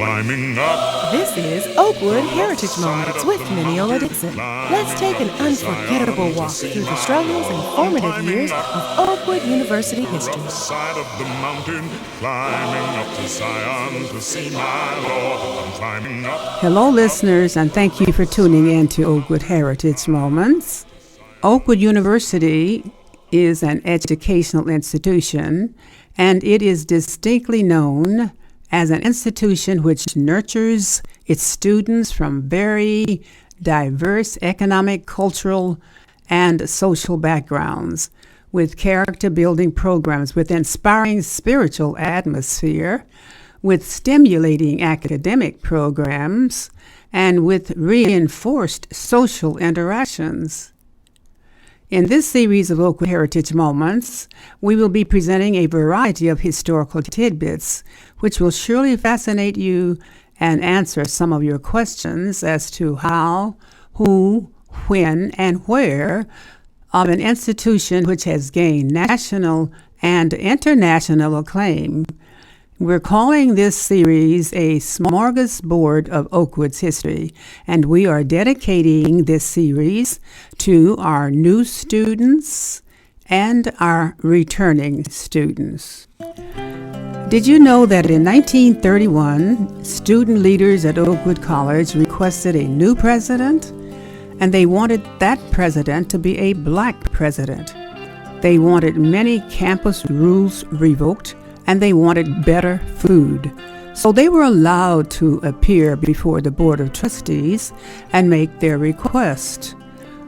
climbing up. This is Oakwood Heritage Moments with Mineola Dixon. Let's take an unforgettable walk through the struggles and formative years of Oakwood University history. Side of the mountain, climbing up to Zion to see my Lord. I'm climbing up. Hello, listeners, and thank you for tuning in to Oakwood Heritage Moments. Oakwood University is an educational institution, and it is distinctly known as an institution which nurtures its students from very diverse economic, cultural, and social backgrounds, with character-building programs, with inspiring spiritual atmosphere, with stimulating academic programs, and with reinforced social interactions. In this series of Oakwood Heritage Moments, we will be presenting a variety of historical tidbits, which will surely fascinate you and answer some of your questions as to how, who, when, and where of an institution which has gained national and international acclaim. We're calling this series a smorgasbord of Oakwood's history, and we are dedicating this series to our new students and our returning students. Did you know that in 1931, student leaders at Oakwood College requested a new president, and they wanted that president to be a black president? They wanted many campus rules revoked, and they wanted better food. So they were allowed to appear before the Board of Trustees and make their request.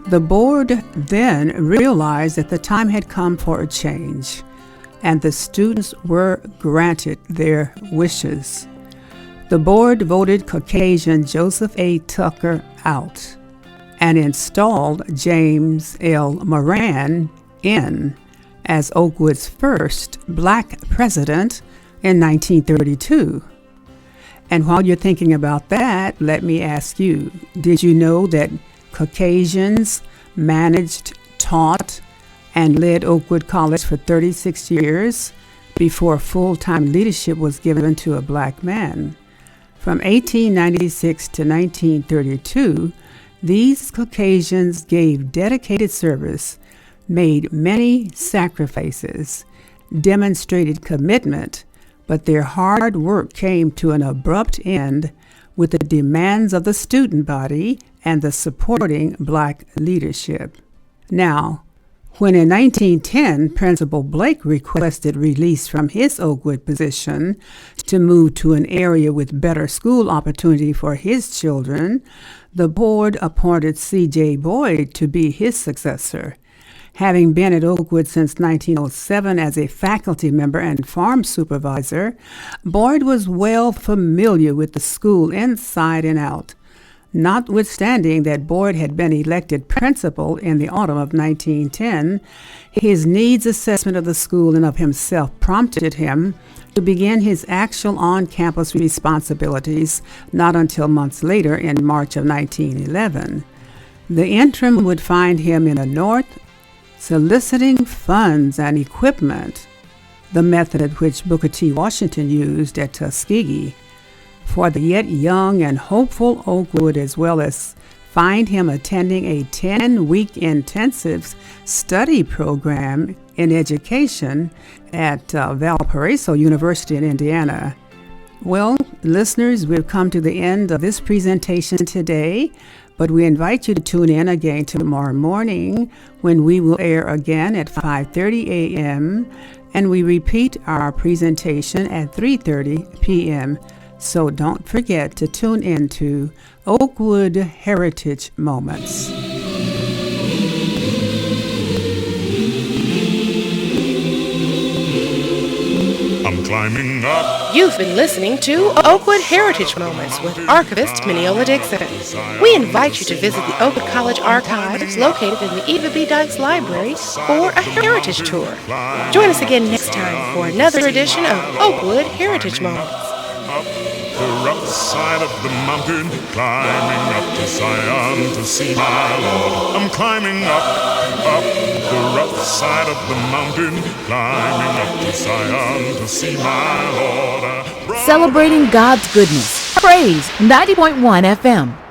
The board then realized that the time had come for a change, and the students were granted their wishes. The board voted Caucasian Joseph A. Tucker out and installed James L. Moran in as Oakwood's first black president in 1932. And while you're thinking about that, let me ask you, did you know that Caucasians managed, taught, and led Oakwood College for 36 years before full-time leadership was given to a black man? From 1896 to 1932, these Caucasians gave dedicated service, made many sacrifices, demonstrated commitment, but their hard work came to an abrupt end with the demands of the student body and the supporting black leadership. Now, when in 1910 Principal Blake requested release from his Oakwood position to move to an area with better school opportunity for his children, the board appointed C.J. Boyd to be his successor. Having been at Oakwood since 1907 as a faculty member and farm supervisor, Boyd was well familiar with the school inside and out. Notwithstanding that Boyd had been elected principal in the autumn of 1910, his needs assessment of the school and of himself prompted him to begin his actual on-campus responsibilities not until months later in March of 1911. The interim would find him in the North, soliciting funds and equipment, the method at which Booker T. Washington used at Tuskegee, for the yet young and hopeful Oakwood, as well as find him attending a 10-week intensive study program in education at Valparaiso University in Indiana. Well, listeners, we've come to the end of this presentation today, but we invite you to tune in again tomorrow morning when we will air again at 5:30 a.m. and we repeat our presentation at 3:30 p.m. So don't forget to tune in to Oakwood Heritage Moments. I'm climbing up. You've been listening to Oakwood Heritage Moments with archivist Mineola Dixon. We invite you to visit the Oakwood College archives located in the Eva B. Dykes Library for a heritage tour. Join us again next time for another edition of Oakwood Heritage Moments. Up the rough side of the mountain, climbing up to Zion to see my Lord. I'm climbing up the rough side of the mountain, climbing up to Zion to see my Lord. Celebrating God's goodness Praise 90.1 FM.